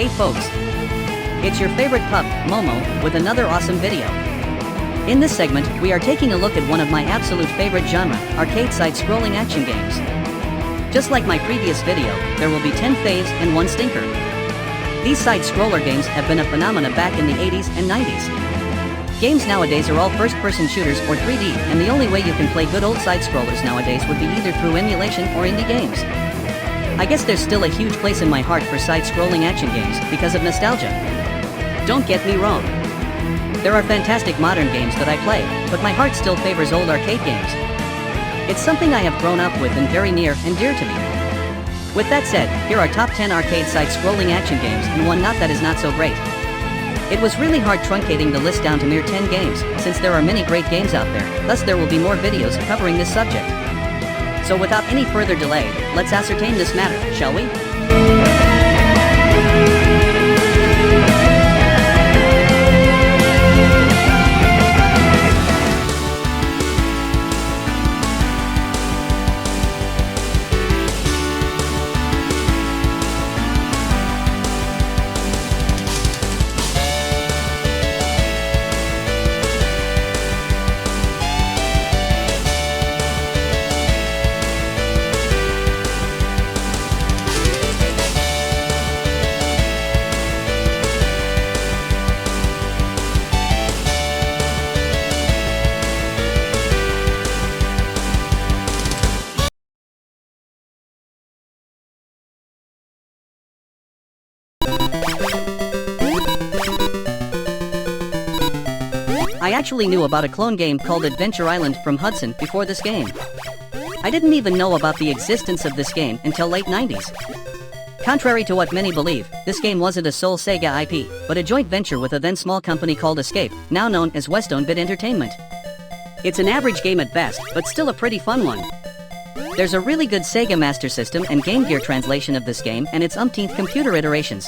Hey folks, it's your favorite pup, Momo, with another awesome video. In this segment, we are taking a look at one of my absolute favorite genre, arcade side-scrolling action games. Just like my previous video, there will be 10 faves and 1 stinker. These side-scroller games have been a phenomena back in the 80s and 90s. Games nowadays are all first-person shooters or 3D, and the only way you can play good old side-scrollers nowadays would be either through emulation or indie games. I guess there's still a huge place in my heart for side-scrolling action games because of nostalgia. Don't get me wrong. There are fantastic modern games that I play, but my heart still favors old arcade games. It's something I have grown up with and very near and dear to me. With that said, here are top 10 arcade side-scrolling action games and one that is not so great. It was really hard truncating the list down to mere 10 games, since there are many great games out there, thus there will be more videos covering this subject. So without any further delay, let's ascertain this matter, shall we? I actually knew about a clone game called Adventure Island from Hudson before this game. I didn't even know about the existence of this game until late 90s. Contrary to what many believe, this game wasn't a sole Sega IP, but a joint venture with a then small company called Escape, now known as Westone Bit Entertainment. It's an average game at best, but still a pretty fun one. There's a really good Sega Master System and Game Gear translation of this game and its umpteenth computer iterations.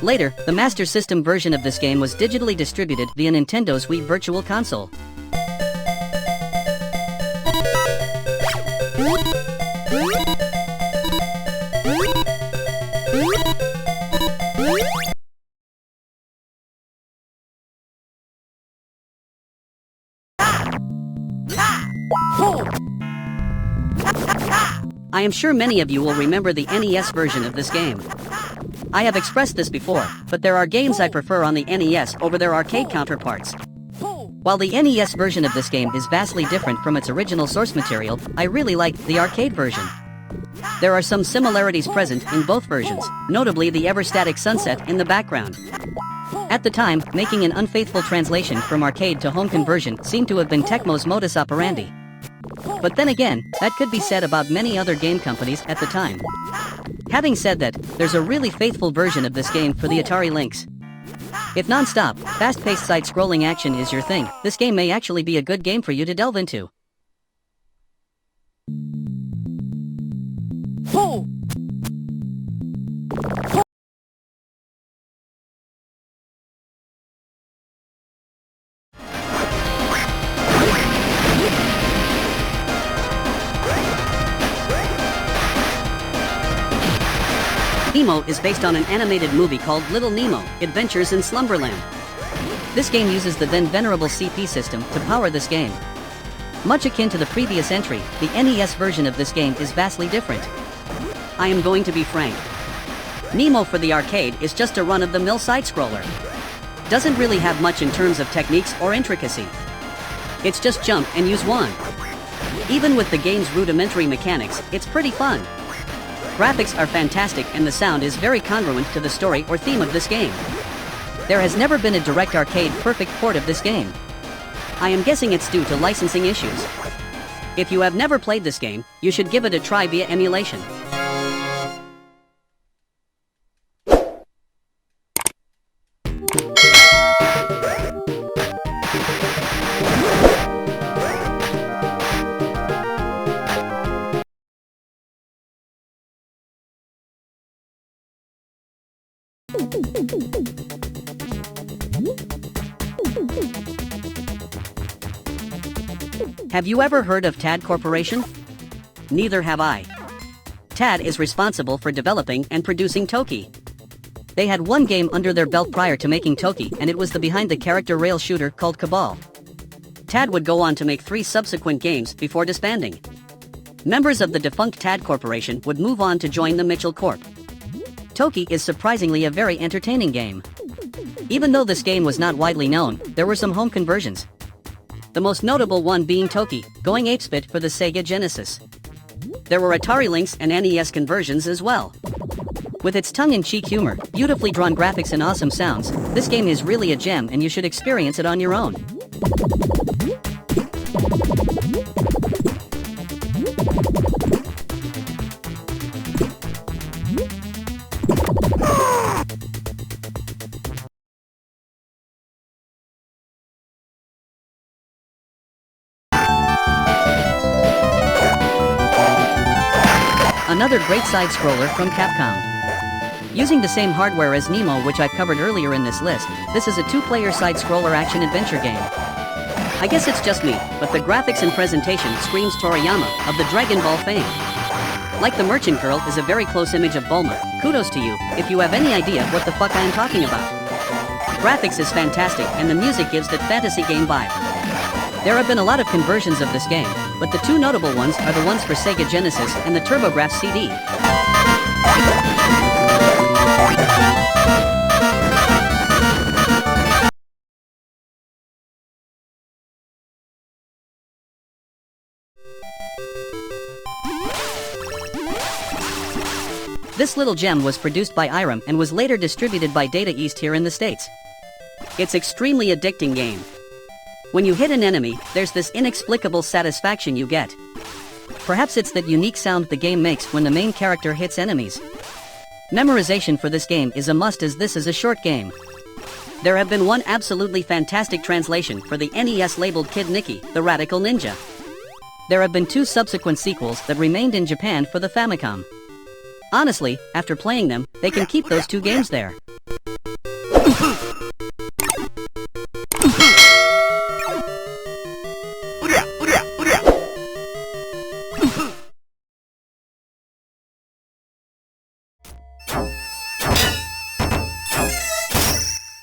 Later, the Master System version of this game was digitally distributed via Nintendo's Wii Virtual Console. I am sure many of you will remember the NES version of this game. I have expressed this before, but there are games I prefer on the NES over their arcade counterparts. While the NES version of this game is vastly different from its original source material, I really like the arcade version. There are some similarities present in both versions, notably the ever-static sunset in the background. At the time, making an unfaithful translation from arcade to home conversion seemed to have been Tecmo's modus operandi. But then again, that could be said about many other game companies at the time. Having said that, there's a really faithful version of this game for the Atari Lynx. If non-stop, fast-paced side-scrolling action is your thing, this game may actually be a good game for you to delve into. Nemo is based on an animated movie called Little Nemo, Adventures in Slumberland. This game uses the then venerable CP system to power this game. Much akin to the previous entry, the NES version of this game is vastly different. I am going to be frank. Nemo for the arcade is just a run-of-the-mill side-scroller. Doesn't really have much in terms of techniques or intricacy. It's just jump and use one. Even with the game's rudimentary mechanics, it's pretty fun. Graphics are fantastic and the sound is very congruent to the story or theme of this game. There has never been a direct arcade perfect port of this game. I am guessing it's due to licensing issues. If you have never played this game, you should give it a try via emulation. Have you ever heard of TAD Corporation? Neither have I. TAD is responsible for developing and producing Toki. They had one game under their belt prior to making Toki, and it was the behind-the-character rail shooter called Cabal. TAD would go on to make 3 subsequent games before disbanding. Members of the defunct TAD Corporation would move on to join the Mitchell Corp. Toki is surprisingly a very entertaining game. Even though this game was not widely known, there were some home conversions. The most notable one being Toki, going apeshit for the Sega Genesis. There were Atari Lynx and NES conversions as well. With its tongue-in-cheek humor, beautifully drawn graphics and awesome sounds, this game is really a gem and you should experience it on your own. Another great side-scroller from Capcom. Using the same hardware as Nemo, which I've covered earlier in this list, this is a 2-player side-scroller action-adventure game. I guess it's just me, but the graphics and presentation screams Toriyama of the Dragon Ball fame. Like the Merchant Girl is a very close image of Bulma. Kudos to you, if you have any idea what the fuck I am talking about. Graphics is fantastic and the music gives that fantasy game vibe. There have been a lot of conversions of this game, but the 2 notable ones are the ones for Sega Genesis and the TurboGrafx CD. This little gem was produced by Irem and was later distributed by Data East here in the States. It's extremely addicting game. When you hit an enemy, there's this inexplicable satisfaction you get. Perhaps it's that unique sound the game makes when the main character hits enemies. Memorization for this game is a must as this is a short game. There have been one absolutely fantastic translation for the NES labeled Kid Nicky, the Radical Ninja. There have been 2 subsequent sequels that remained in Japan for the Famicom. Honestly, after playing them, they can keep those 2 games there.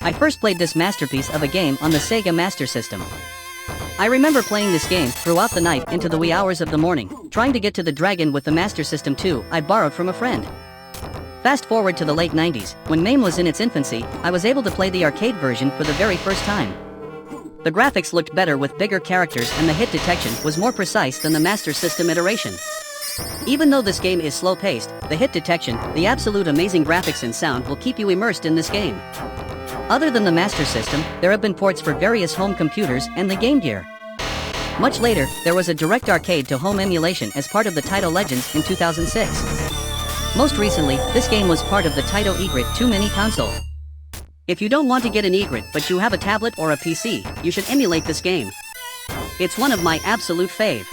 I first played this masterpiece of a game on the Sega Master System. I remember playing this game throughout the night into the wee hours of the morning, trying to get to the dragon with the Master System 2 I borrowed from a friend. Fast forward to the late 90s, when MAME was in its infancy, I was able to play the arcade version for the very first time. The graphics looked better with bigger characters and the hit detection was more precise than the Master System iteration. Even though this game is slow-paced, the hit detection, the absolute amazing graphics and sound will keep you immersed in this game. Other than the Master System, there have been ports for various home computers and the Game Gear. Much later, there was a direct arcade to home emulation as part of the Taito Legends in 2006. Most recently, this game was part of the Taito Egret 2 mini console. If you don't want to get an Egret but you have a tablet or a PC, you should emulate this game. It's one of my absolute fave.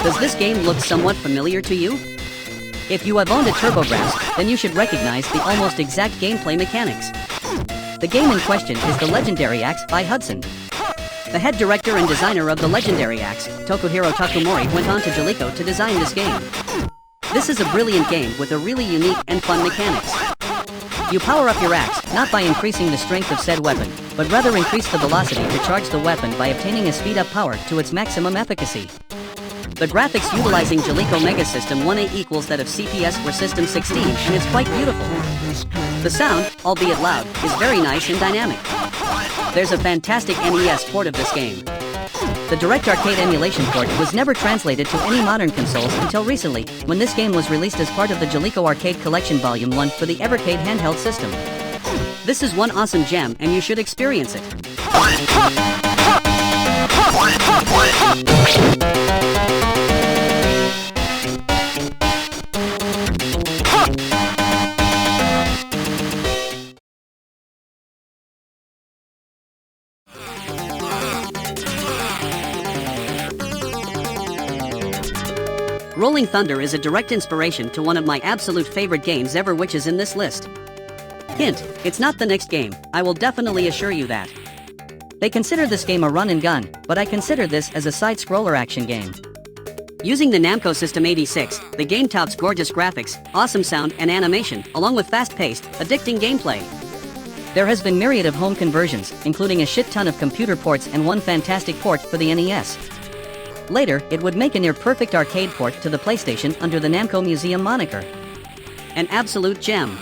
Does this game look somewhat familiar to you? If you have owned a TurboGrafx, then you should recognize the almost exact gameplay mechanics. The game in question is The Legendary Axe by Hudson. The head director and designer of The Legendary Axe, Tokuhiro Takumori, went on to Jaleco to design this game. This is a brilliant game with a really unique and fun mechanics. You power up your axe, not by increasing the strength of said weapon, but rather increase the velocity to charge the weapon by obtaining a speed-up power to its maximum efficacy. The graphics utilizing Jaleco Mega System 1A equals that of CPS or System 16, and it's quite beautiful. The sound, albeit loud, is very nice and dynamic. There's a fantastic NES port of this game. The Direct Arcade emulation port was never translated to any modern consoles until recently, when this game was released as part of the Jaleco Arcade Collection Volume 1 for the Evercade handheld system. This is one awesome gem and you should experience it. Rolling Thunder is a direct inspiration to one of my absolute favorite games ever, which is in this list. Hint, it's not the next game, I will definitely assure you that. They consider this game a run and gun, but I consider this as a side-scroller action game. Using the Namco System 86, the game touts gorgeous graphics, awesome sound and animation, along with fast-paced, addicting gameplay. There has been myriad of home conversions, including a shit ton of computer ports and one fantastic port for the NES. Later, it would make a near-perfect arcade port to the PlayStation under the Namco Museum moniker. An absolute gem.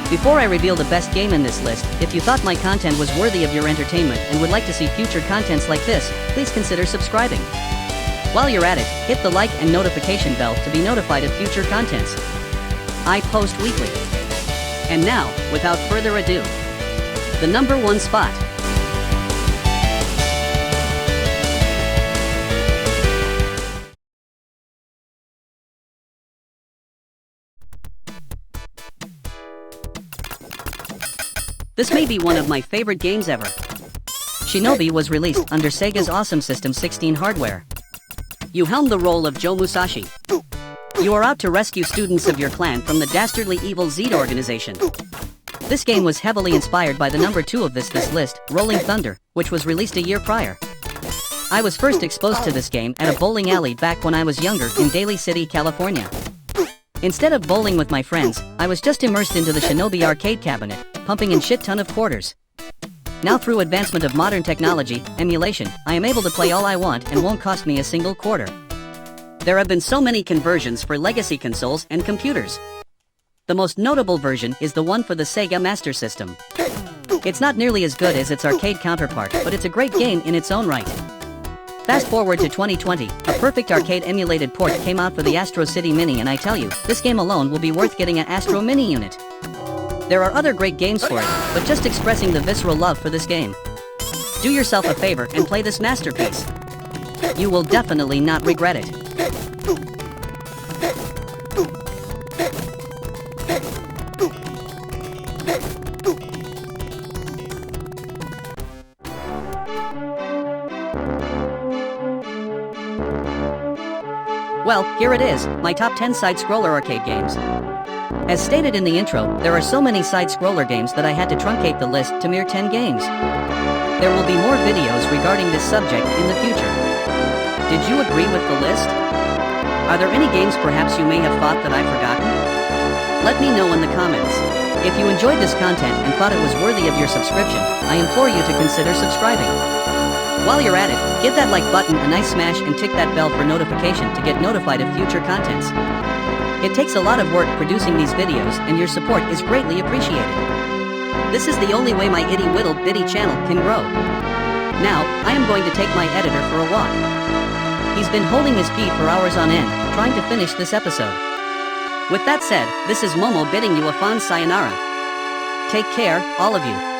Before I reveal the best game in this list, if you thought my content was worthy of your entertainment and would like to see future contents like this, please consider subscribing. While you're at it, hit the like and notification bell to be notified of future contents. I post weekly. And now, without further ado, the number 1 spot. This may be one of my favorite games ever. Shinobi was released under Sega's Awesome System 16 hardware. You helm the role of Joe Musashi. You are out to rescue students of your clan from the dastardly evil Z organization. This game was heavily inspired by the number 2 of this list, Rolling Thunder, which was released a year prior. I was first exposed to this game at a bowling alley back when I was younger in Daly City, California. Instead of bowling with my friends, I was just immersed into the Shinobi arcade cabinet, pumping in shit ton of quarters. Now through advancement of modern technology, emulation, I am able to play all I want and won't cost me a single quarter. There have been so many conversions for legacy consoles and computers. The most notable version is the one for the Sega Master System. It's not nearly as good as its arcade counterpart, but it's a great game in its own right. Fast forward to 2020, a perfect arcade emulated port came out for the Astro City Mini, and I tell you, this game alone will be worth getting an Astro Mini unit. There are other great games for it, but just expressing the visceral love for this game. Do yourself a favor and play this masterpiece. You will definitely not regret it. Well, here it is, my top 10 side-scroller arcade games. As stated in the intro, there are so many side-scroller games that I had to truncate the list to mere 10 games. There will be more videos regarding this subject in the future. Did you agree with the list? Are there any games perhaps you may have thought that I've forgotten? Let me know in the comments. If you enjoyed this content and thought it was worthy of your subscription, I implore you to consider subscribing. While you're at it, give that like button a nice smash and tick that bell for notification to get notified of future contents. It takes a lot of work producing these videos, and your support is greatly appreciated. This is the only way my itty whittle bitty channel can grow. Now, I am going to take my editor for a walk. He's been holding his pee for hours on end, trying to finish this episode. With that said, this is Momo bidding you a fond sayonara. Take care, all of you.